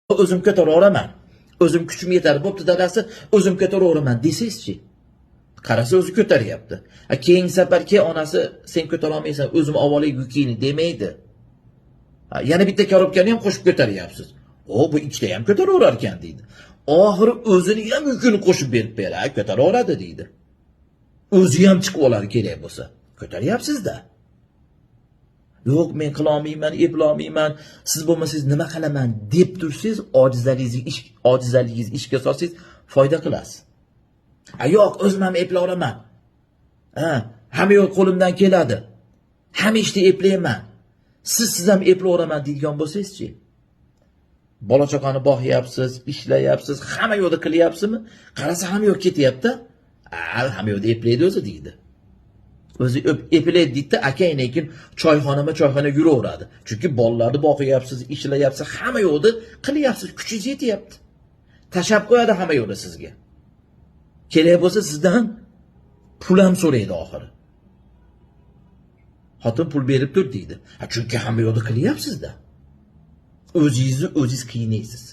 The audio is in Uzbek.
O'zim ko'taraveraman. O'zim kuchim yetar bo'pti dadasi, o'zim ko'taraveraman desangizchi. Qarasa o'zi ko'taryapti. Keyingi safarga onasi sen ko'tara olmaysan, o'zim olib yukingni demaydi. Yana bitta korobkani ham qo'shib ko'taryapsiz. Bu ikkita ham ko'taraverar ekan deydi. Oxiri o'zini ham yukini qo'shib berib beray, ko'taraveradi deydi. O'zi ham chiqib olar kerak bo'lsa. Ko'taryapsiz-da. Yo'q, men qila olmayman, epla olmayman. Siz bo'lmasangiz nima qilaman deb tursangiz, ojizaligingizni ishga solsangiz foyda qilasiz. Yo'q, o'zim ham epla olaman. Hamma yo'l qo'limdan keladi. Hamma ishni eplayman. Siz ham epla olaman deydigan bo'lsangiz-chi? Bola chaqani boqyapsiz, ishlayapsiz, hamma yo'lda qilyapsizmi? Qarasa hamma yo'l ketyapti. Hamma yo'lda eplaydi o'zi deydi. O'zi eplaydi deydi, lekin choyxona yuraveradi. Chunki bolalarni boqyapsiz, ishlayapsiz, hamma yo'lda qilyapsiz, kuchingiz yetyapti. Tashab qo'yadi hamma yo'lda sizga. Kerak bo'lsa sizdan pul ham so'raydi oxiri. Xotin pul berib tur deydi. Chunki hamma yo'lda qilyapsiz-da. O'zingizni o'zingiz qiynaysiz.